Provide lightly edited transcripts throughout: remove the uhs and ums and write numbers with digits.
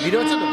Video হচ্ছে তো?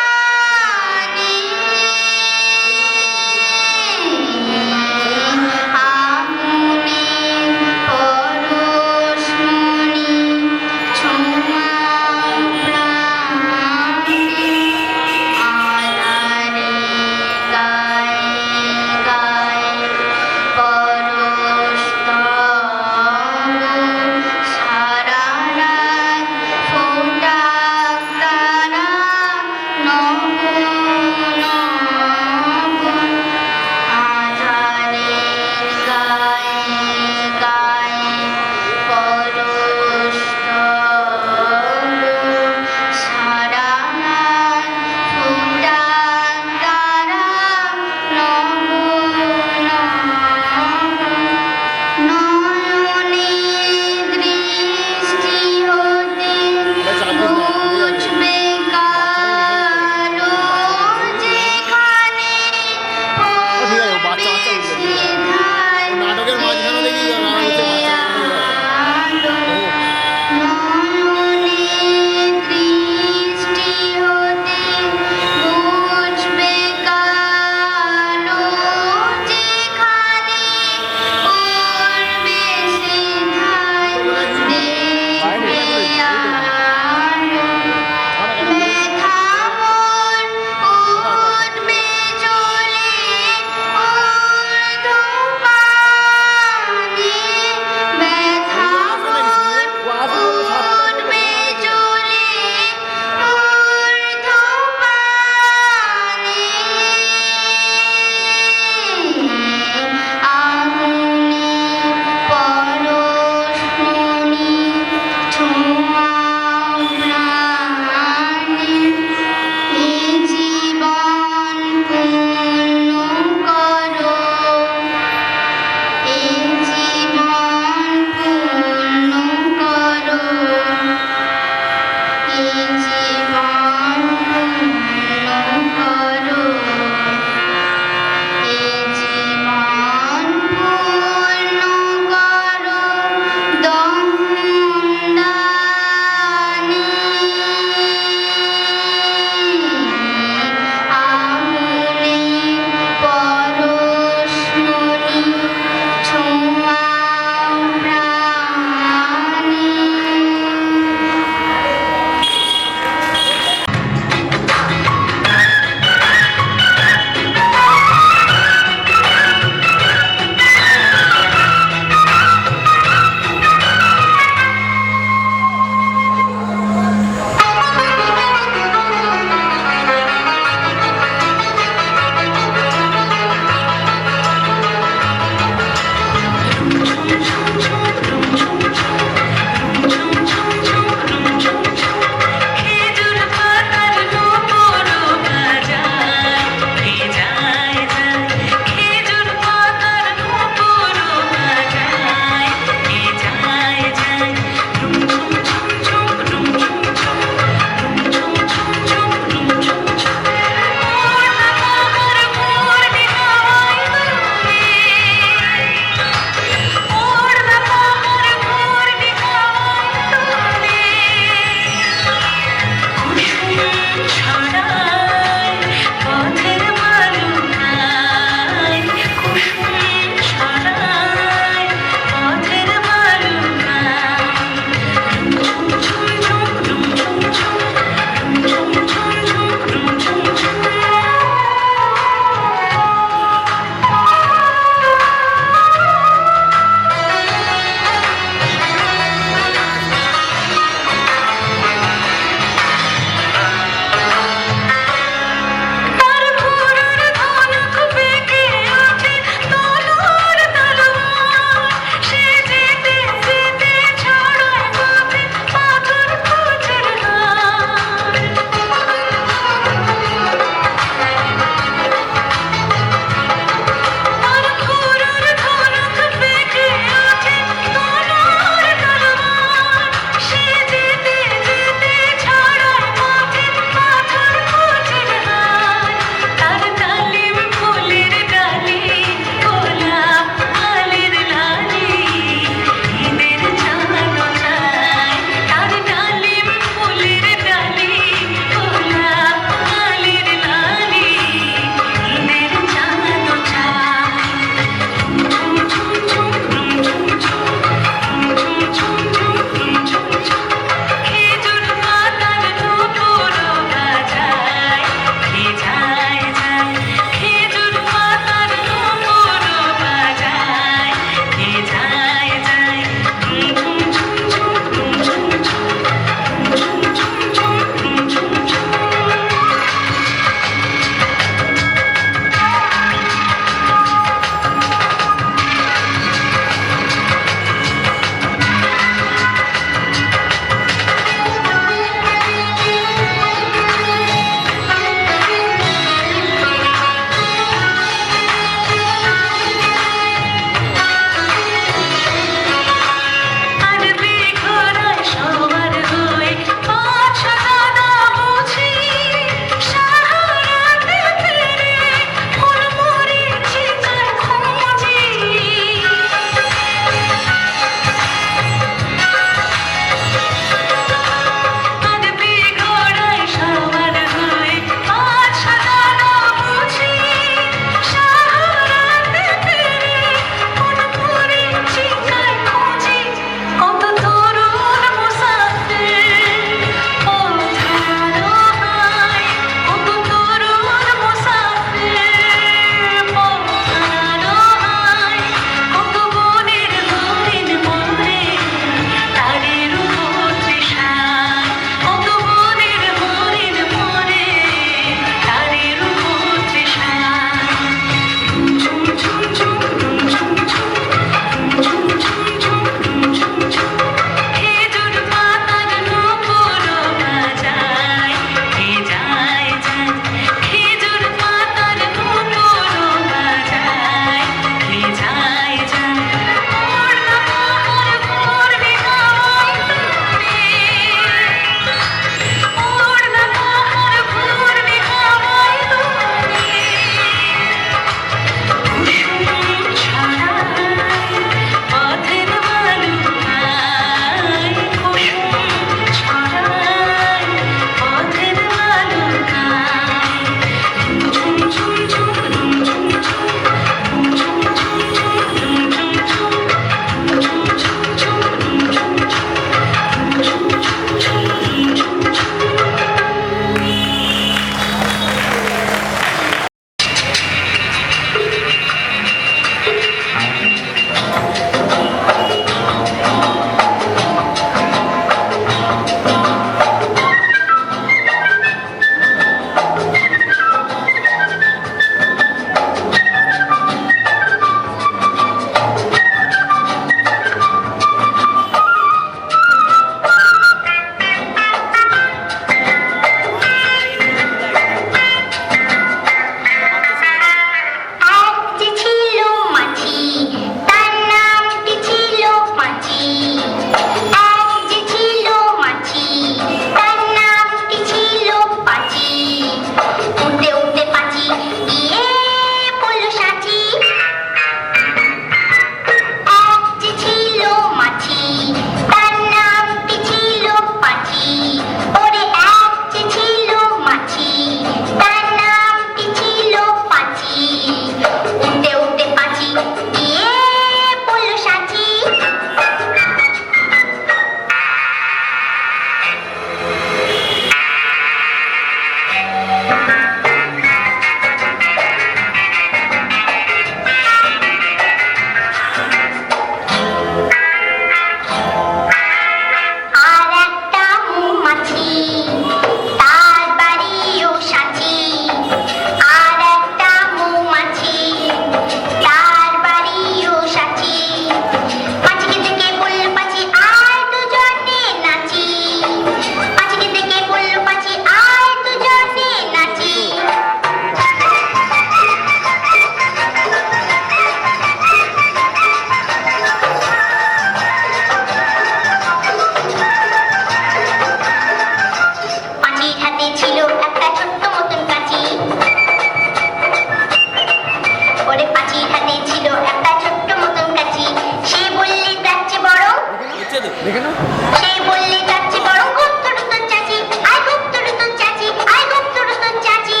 দেখে নাও। সেই বললে চাচি বড় গুপ্তরু তোর চাচি, আয় গুপ্তরু তোর চাচি, আয় গুপ্তরু তোর চাচি।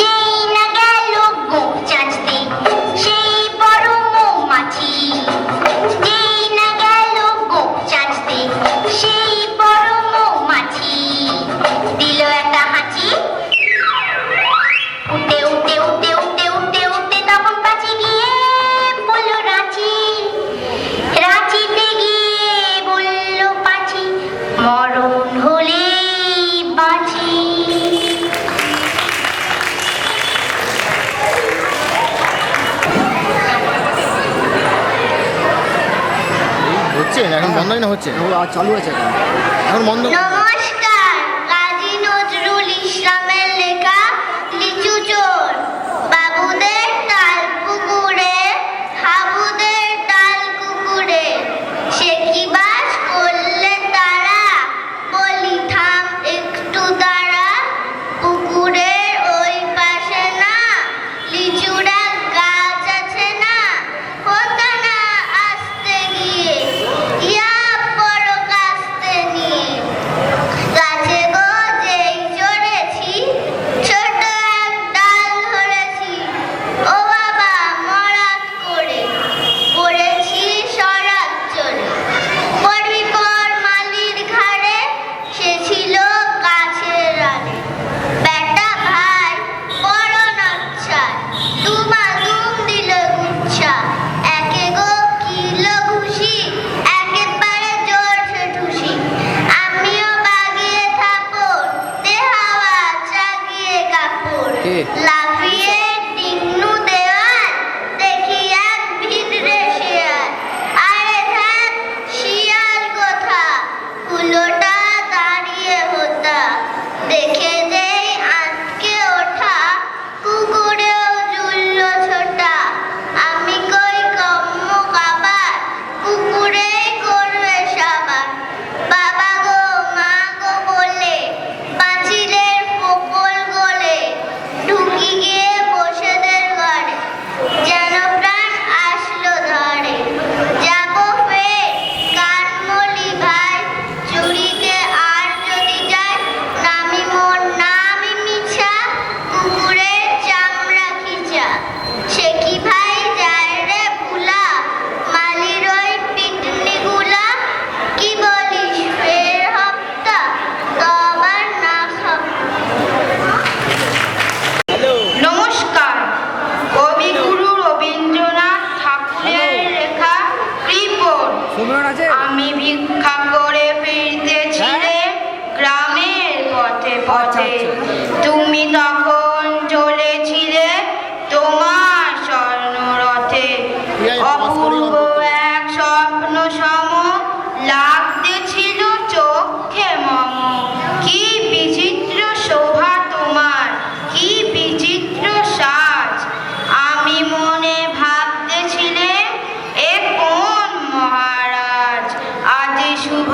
যেই না গেল গোপ চাচতে সেই বড় মৌমাছি, যেই না গেল গোপ চাচতে সেই বড় মৌমাছি। দিল একটা হাঁচি, উঠে উঠে উঠে উঠে উঠে উঠে তখন পাচি গিয়ে বলল রাঁচি, রাঁচিতে গিয়ে বলল পাচি মরণ হলে বাঁচি। হচ্ছে এখন বন্ধ হয় না হচ্ছে চালু আছে এখন বন্ধ। নমস্কার, কাজী নজরুল ইসলামের লেখা লিচু চোর। বাবুদের তাল পুকুরে, হাবুদের তাল কুকুরে, সে কি বাস করলে তারা, বলি থাম একটু দাঁড়া। পুকুরের ওই পাশে না লিচুরা গাছ আছে না, হতো না আসতে গিয়ে ইয়া বড় কাস্তে নিয়ে। গাছে গো যেই চড়েছি ছোট এক ডাল ধরেছি, ও বাবা মরাত করে পড়েছি সরাত চড়ে। পড়বি পর মালির ঘাড়ে, সে ছিল গাছের আড়ে। বেটা ভাই বড় নচ্ছা, দুমাদুম দিল গুচ্ছা, একে গো কিলো ঘুষি, একেবারে জোরসে ঠুসি। আমিও বাগিয়ে থাপড়, দে হাওয়া জাগিয়ে কাপড়। কে? লাফিয়ে ডিঙ্গু দেওয়াল, দেখি এক ভিতরে শিয়াল। আরে ধ্যাৎ, শিয়াল কোথা, কুলোটা দাঁড়িয়ে হোতা। দেখে যেই আঁতকে ওঠা, কুকুরেও জুড়ল ছোটা। আমি কই কম্ম কাবার, কুকুরেই করবে সাবার। বাবা গো মা গো বলে পাঁচিলের ফোকল গলে, ঢুকি গিয়ে বসেদের ঘরে, যেন প্রাণ আসলো ধরে। যাবো ফের কানমলি ভাই, চুরিতে আর যদি যাই, নামি মোর নামি মিছা, কুকুরের চামড়া খিচা। সে কি ভাই যায় রে ভুলা, মালির ওই পিটনি গুলা। কি বলিস ফের হপ্তা, তো আবার না খাব। নমস্কার, কবিগুরু রবীন্দ্রনাথ ঠাকুরের লেখা কৃপণ। সুমন আছে? আমি ভিক্ষা করে ফিরতেছি রে গ্রামের পথে পথে, তুমি তখন চলেছিলে তোমার স্বর্ণরথে। অপূর্ব এক স্বপ্ন সম লাগতেছিল চোখে মম। কি বিচিত্র শোভা তোমার, কি বিচিত্র সাজ। আমি মনে ভাবতেছিলে এ কোন মহারাজ, আজি শুভ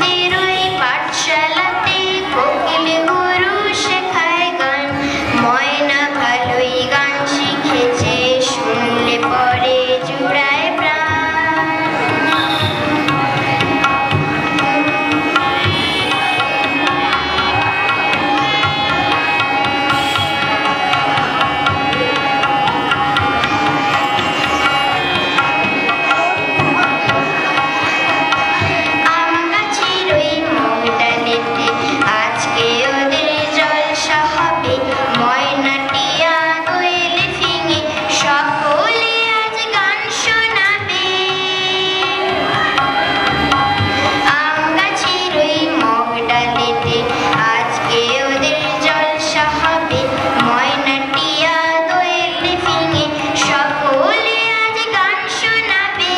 পাখিদের ওই পাঠশালাতে কোকিল গুরু শেখায় গান ময়না ভালোই গান শিখেছে শুনলে পরে জুড়ায় প্রাণ আম গাছের ওই মুগ ডালেতে আজকে ওদের জলসা হবে ময়না টিয়া দোয়েল ফিঙে সকলে আজ গান শোনাবে আম গাছের ওই মুগ ডালেতে আজকে ওদের জলসা হবে ময়না টিয়া দোয়েল ফিঙে সকলে আজ গান শোনাবে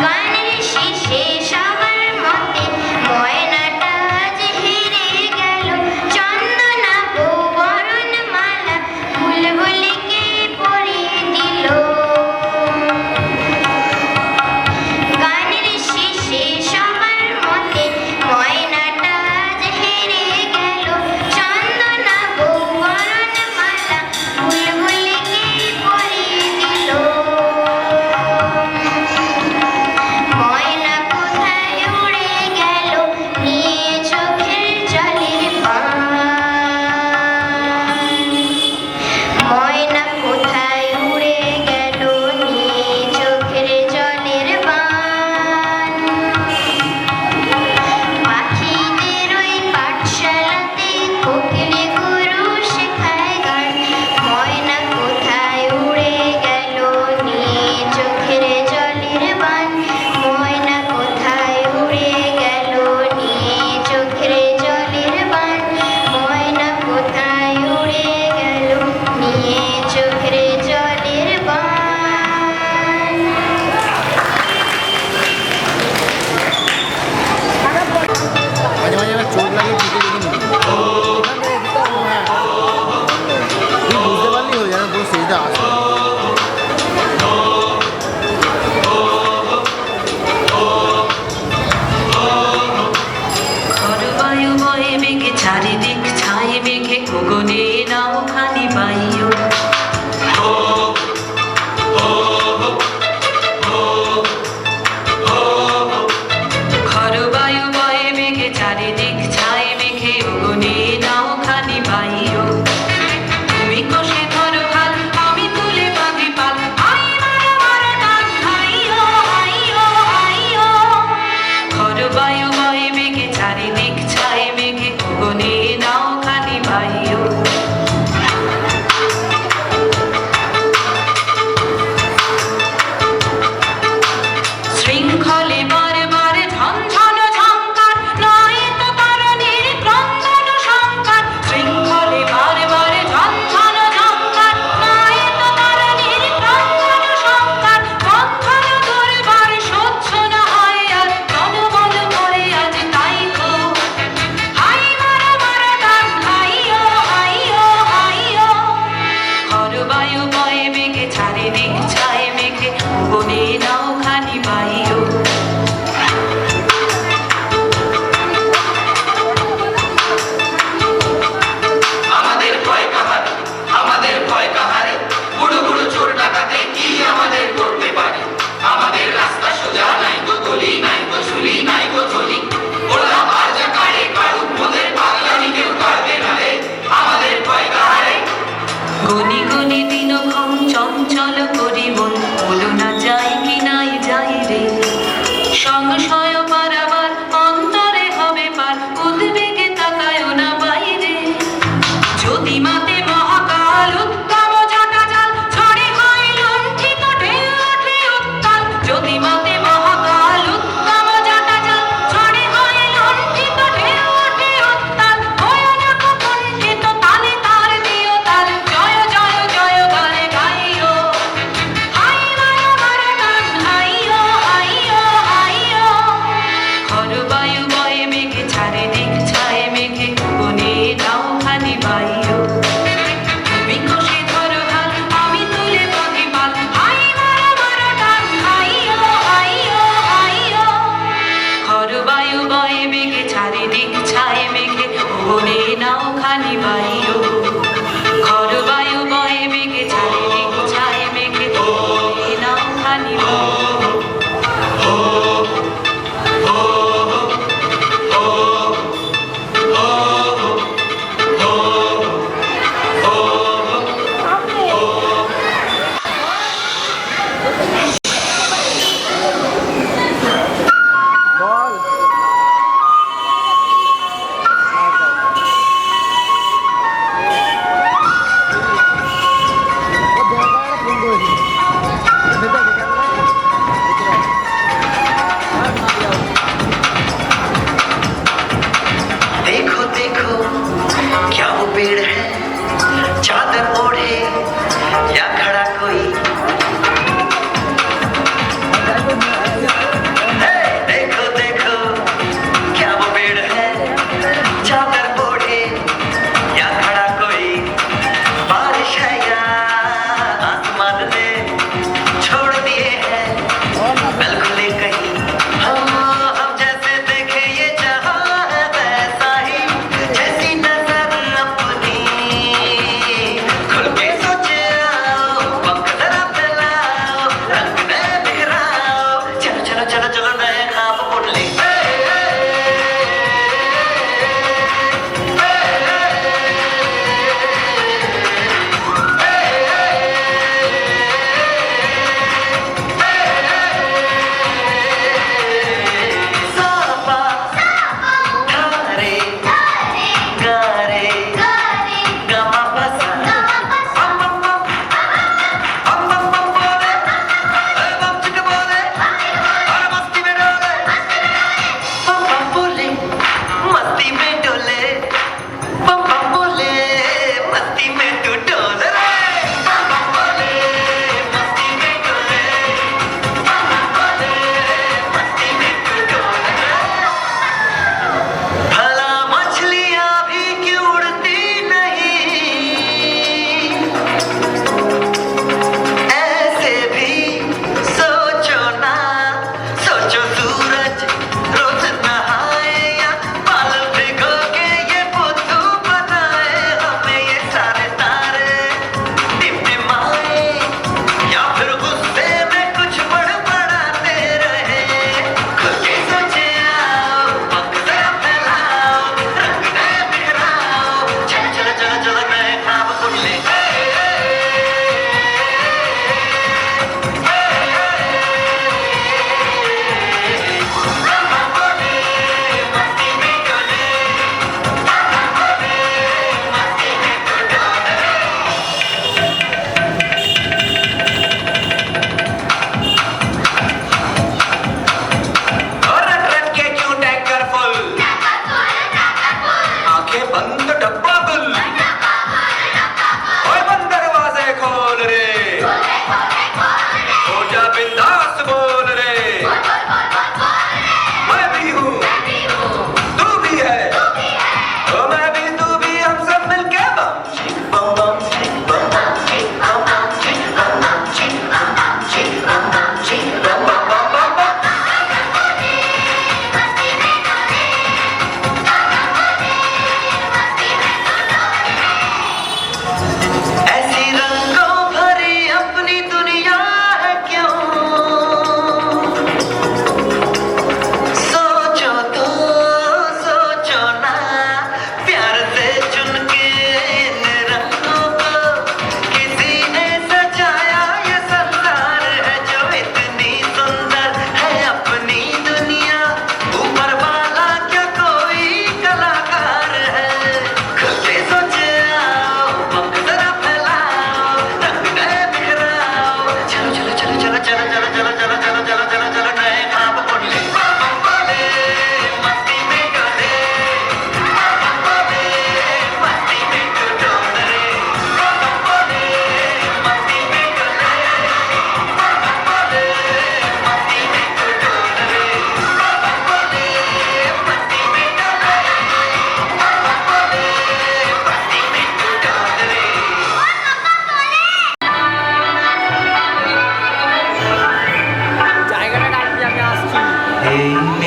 গানের শেষে সবার মতে ময়নাটা আজ হেরে গেল চন্দনা বউ বরণমালা বুলবুলিকে পরিয়ে দিল গানের শেষে সবার মতে ময়নাটা আজ হেরে গেল চন্দনা বউ বরণমালা বুলবুলিকে পরিয়ে দিল ময়না কোথায় উড়ে গেল নিয়ে চোখের জলের বান ময়না কোথায় উড়ে গেল নিয়ে চোখের জলের বান পাখিদের ওই পাঠশালাতে কোকিল গুরু শেখায় গান ময়না কোথায় উড়ে গেল নিয়ে চোখের জলের বান ময়না কোথায় উড়ে গেল নিয়ে চোখের জলের বান ময়না কোথায় উড়ে গেল নিয়ে চোখের জলের বান মাঝে মাঝে আমার চোখ লাগে পিঠে দেখে নিবি তুই বুঝতে পারলি হয়ে যেন পুরো সেটা আসে বায়ু বয়ে মেঘে চারিদিক ছাই মেঘে গগনে নাও খানি বাইও বায়ু বয়ে মেঘে চারিদিক ছাই মেঘে গগনে নাও খানি বাইও তুমি কষে ধরো হাল আমি তুলে বাঁধি পাল আই মারা মারা ডাক আইও আইও আইও বায়ু বয়ে মেঘে চারিদিক ছাই মেঘে গগনে নাও খানি বাইও শৃঙ্খলে বারে বারে ঝনঝন ঝঙ্কার নয় তো তারণীর ক্রন্দন শঙ্কার শৃঙ্খলে বারে বারে ঝনঝন ঝঙ্কার নয় তো তারণীর ক্রন্দন শঙ্কার বন্ধন দুর্বার সহ্য না হয় আর জনবল করে আজ তাই গো হাই মারা মারা ডাক হাইও হাইও হাইও বায়ু বয়ে মেঘে চারিদিক ছাই মেঘে গগনে নাও খানি বাইও আমাদের ভয় কাহারে আমাদের ভয় কাহারে বুড়ো বুড়ো চোর ডাকাতে কি আমাদের করতে পারে আমাদের রাস্তা সোজা নাই গো গলি নাই গো ঝুলি নাই গো থলি ওরা বাজা কারে কারুক মোদের পাগলামি কেউ কাটবে না রে আমাদের ভয় কাহারে গনি গনি দিনক্ষণ চঞ্চল করি মন বলো না যাই কি নাই যাই রে সংশয় পারাবার অন্তরে হবে পার উদ্বেগে তাকায় না বাইরে যদি মাতে মহাকাল উত্তম ঝাঁটা জাল ঝড়ে হয় লণ্ঠিত ঢেউ ওঠে উত্তাল যদি মাতে মহাকাল উত্তম ঝাঁটা জাল ঝড়ে হয় লণ্ঠিত ঢেউ ওঠে উত্তাল ভয়ানক কুণ্ঠিত তালে তার দিও তাল জয় জয় জয় গানে গাইও হাই মারা মারা গান হাইও হাইও হাইও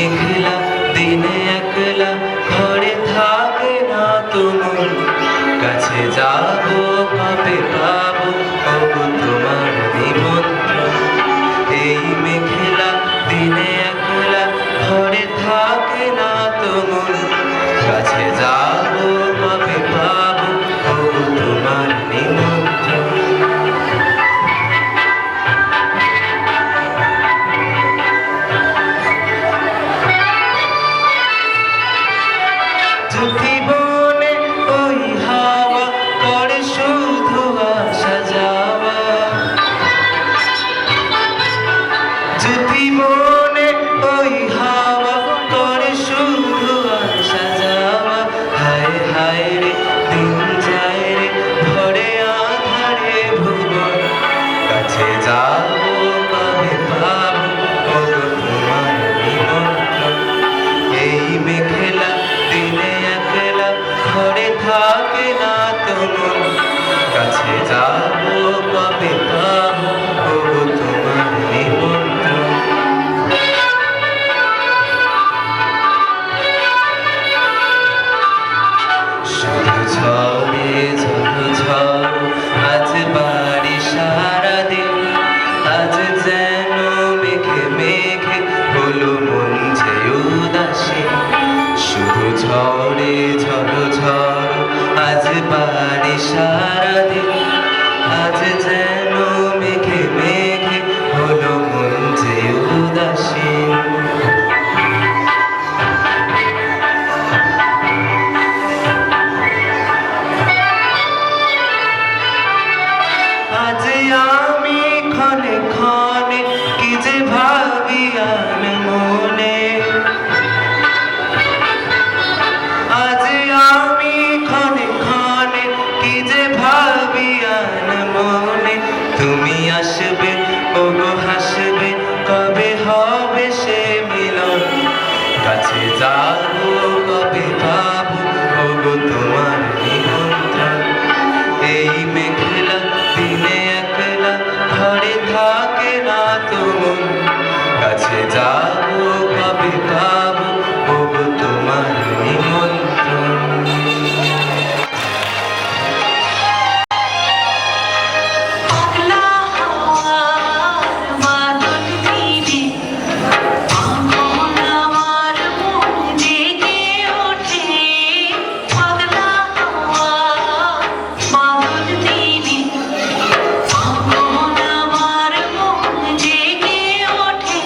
মেঘলা দিনে একলা ঘরে থাকে না তোমার কাছে যাবো কবে পাবো ওগো তোমার নিমন্ত্রণ এই মেঘলা দিনে একলা ঘরে থাকে না তোমার কাছে যাবো কবে পাবো ওগো তোমার নিমন্ত্রণ জীবনে ওই হাওয়া করে শুধু আসা যাওয়া জীবনে ওই হাওয়া করে শুধু আসা যাওয়া হায় হায় রে দিন যায় রে ভরে আধারে ভুবন কাছে যাবো কবে পাবো ওগো তোমার নিমন্ত্রণ এই মেঘলা দিনে একলা ঘরে থাকে না তোমার কাছে যাবো কবে পাবো ওগো তোমার নিমন্ত্রণ শুধু ঝড়ে ঝড় ঝড় আজ বাড়ি সারাদিন আজ যেন মেঘে মেঘে হলো মন যে উদাসী শুধু ঝড়ে ঝড় ঝড় আজ বাড়ি সারাদিন আজ যেন মেঘে মেঘে হলো মন যে উদাসী আজ আমি ক্ষণে ক্ষণে কি যে ভাবি আর মনে আজ আমি ক্ষণে ক্ষণে কি যে ভাবি আর মনে তুমি আসবে ওগো হাসবে কবে হবে সে মিলন কাছে যাবো কবে পাবো ওগো তোমার নিমন্ত্রণ এই মেঘলা দিনে একলা ঘরে থাকে না তোমার কাছে যাবো কবে পাবো ওগো তোমার নিমন্ত্রণ পাগলা হাওয়ার বাদল দিনে কখন আমার মন জেগে ওঠে পাগলা হাওয়ার বাদল দিনে কখন আমার মন জেগে ওঠে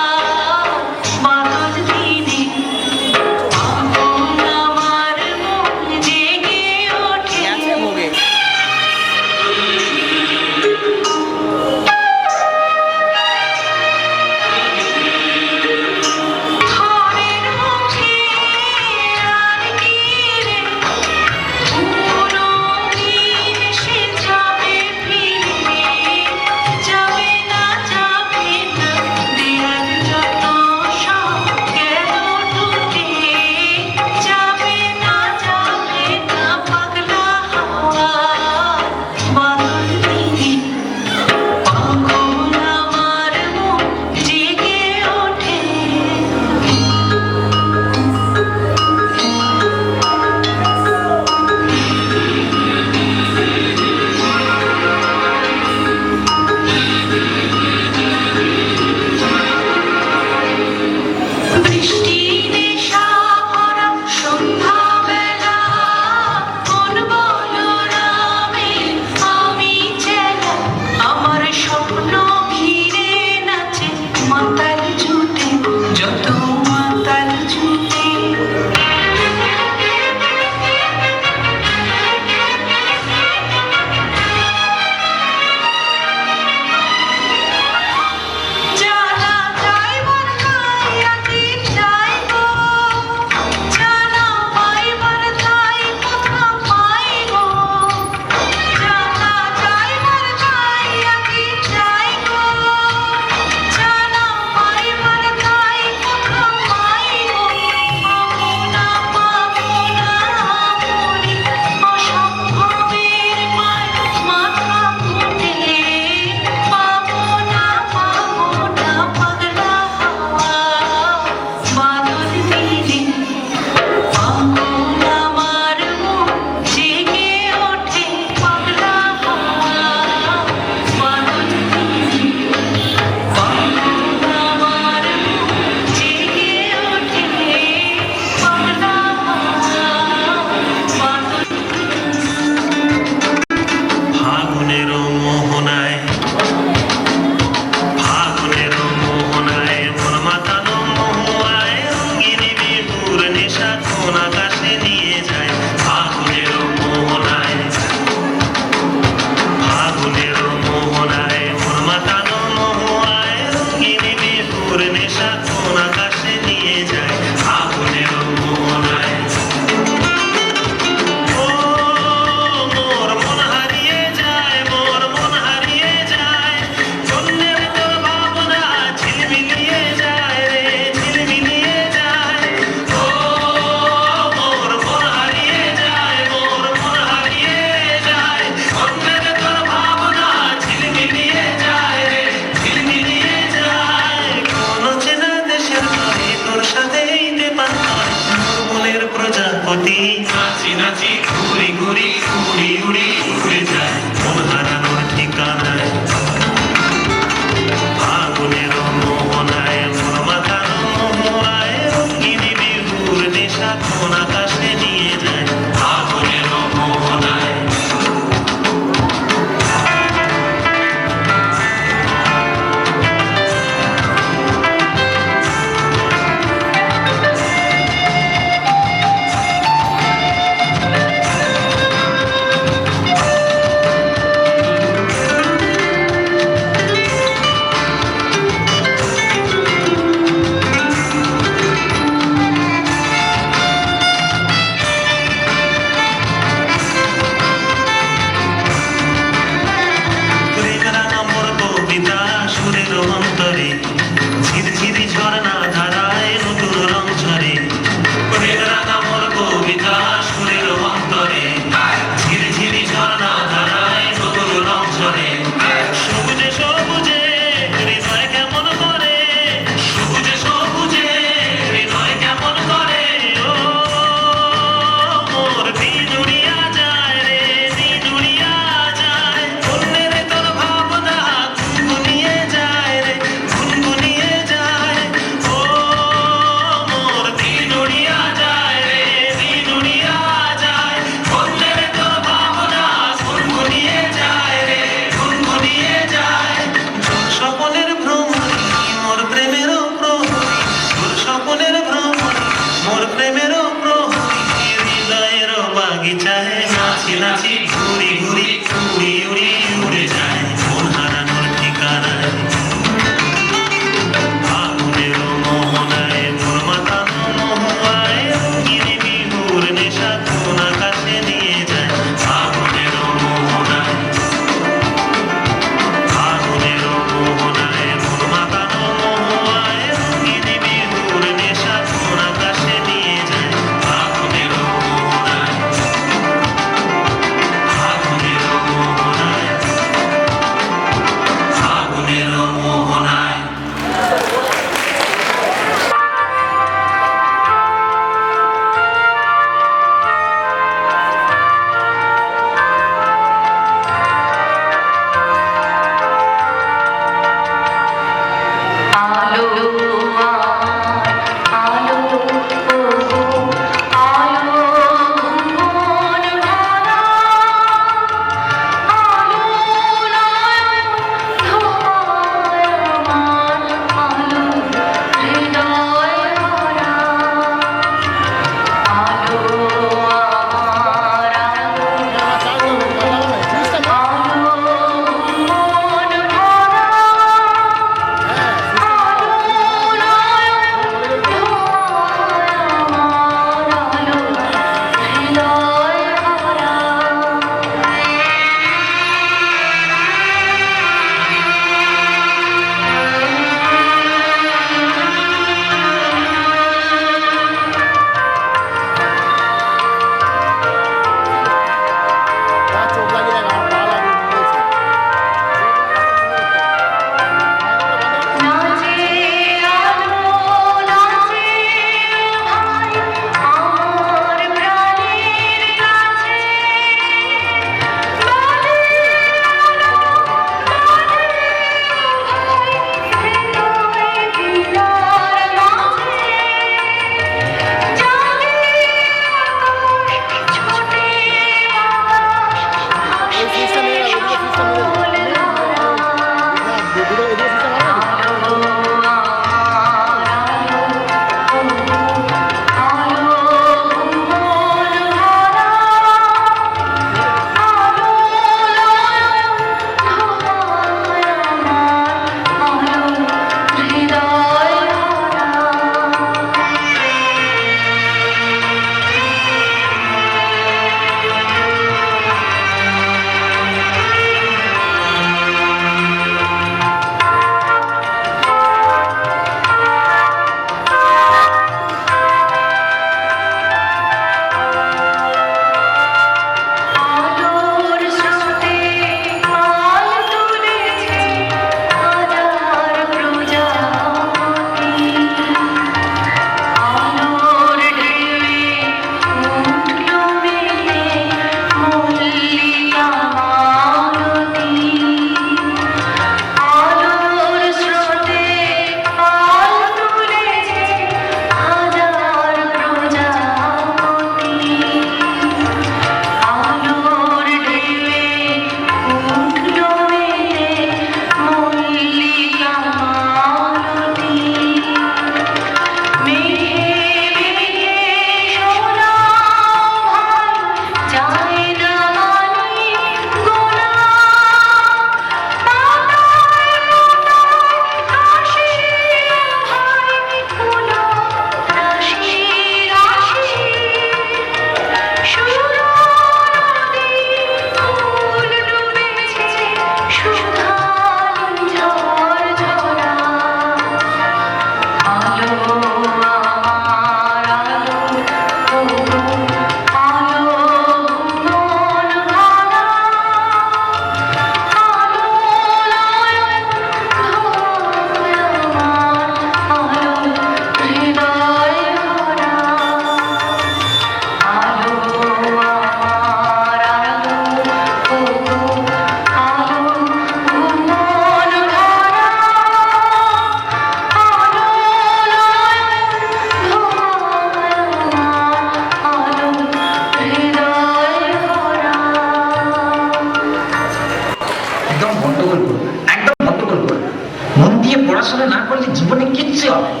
হবে না,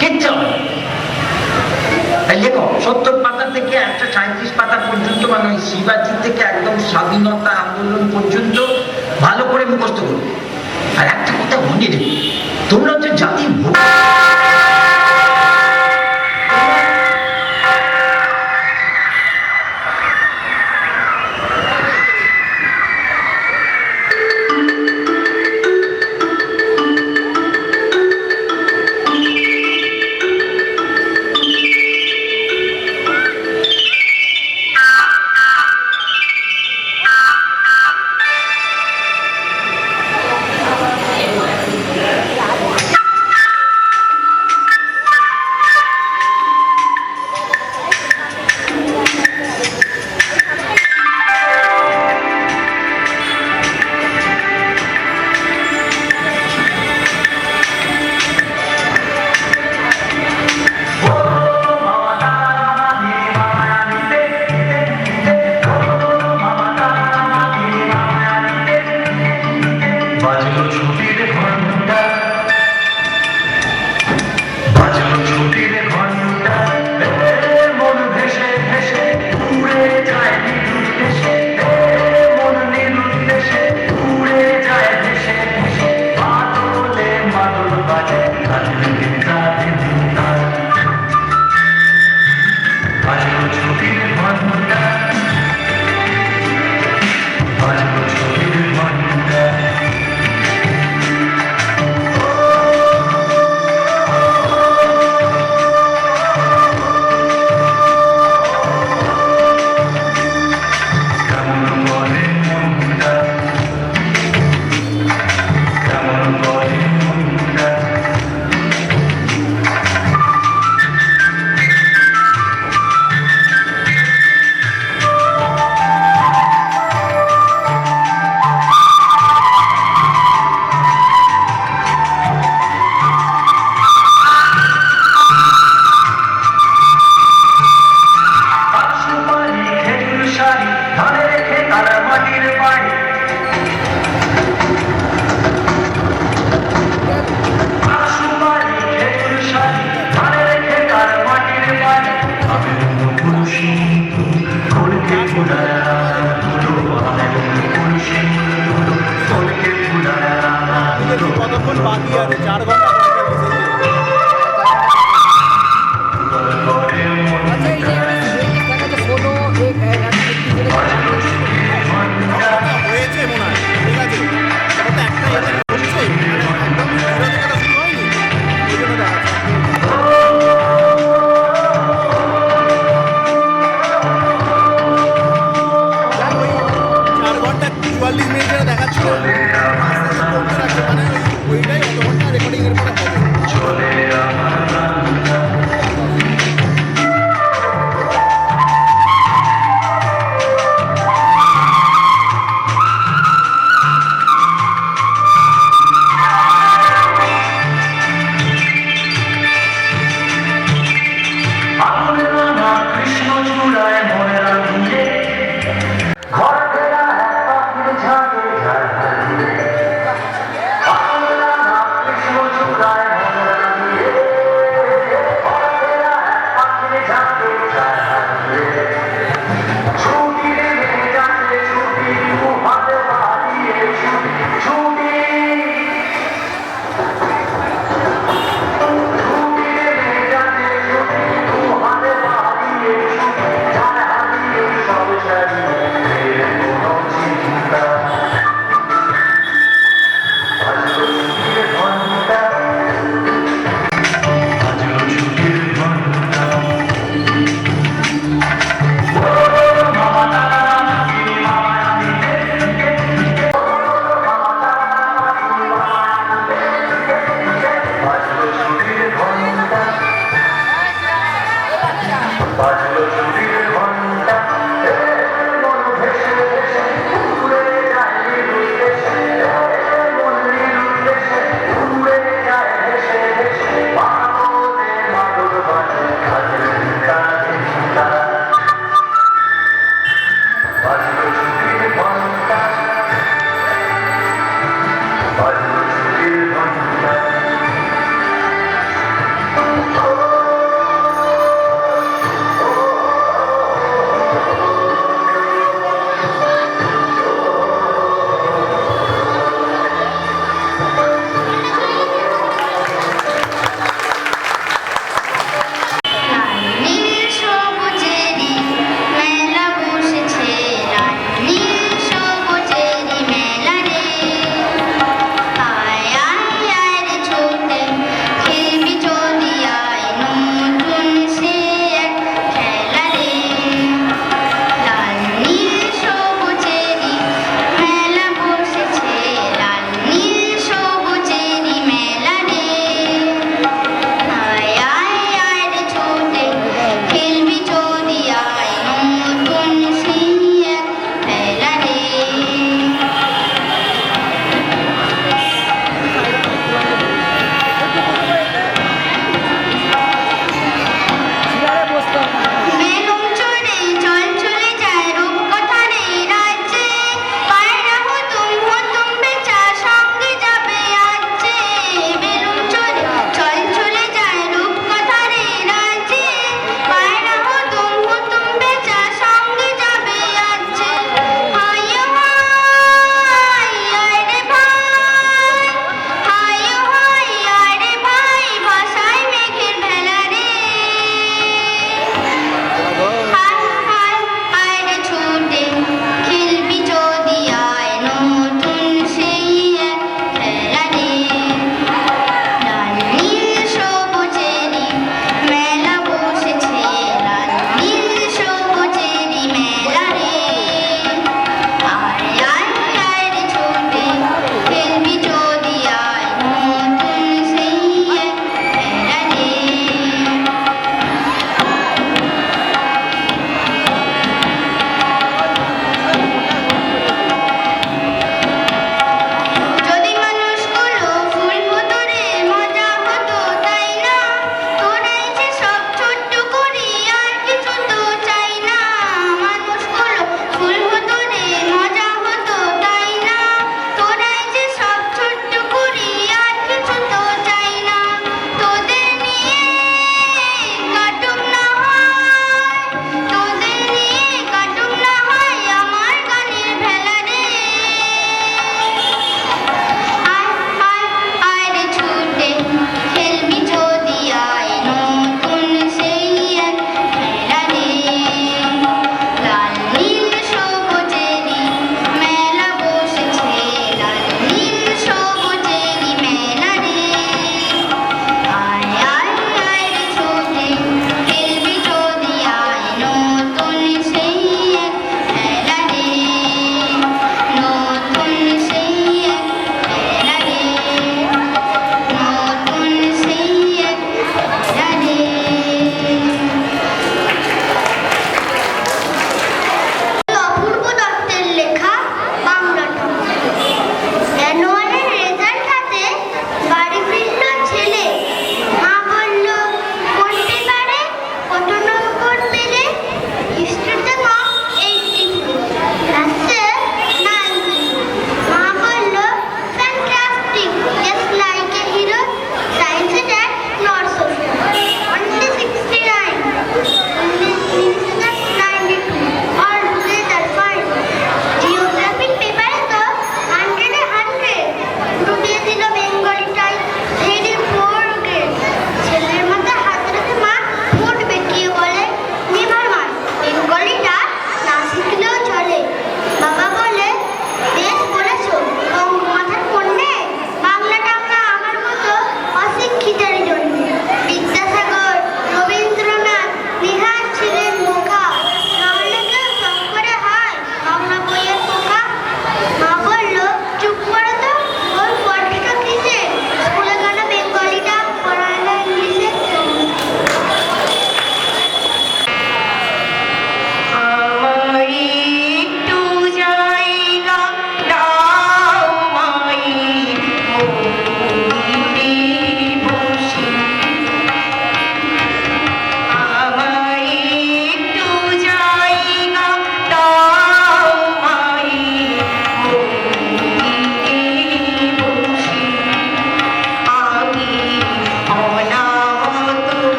কিচ্ছু হবে না। এই লেখো 70 পাতা থেকে 137 পাতা পর্যন্ত, মানে ওই শিবাজি থেকে একদম স্বাধীনতা আন্দোলন পর্যন্ত ভালো করে মুখস্থ করবে। আর একটা কথা মনে রেখো, তোমরা হচ্ছে জাতির ভোট।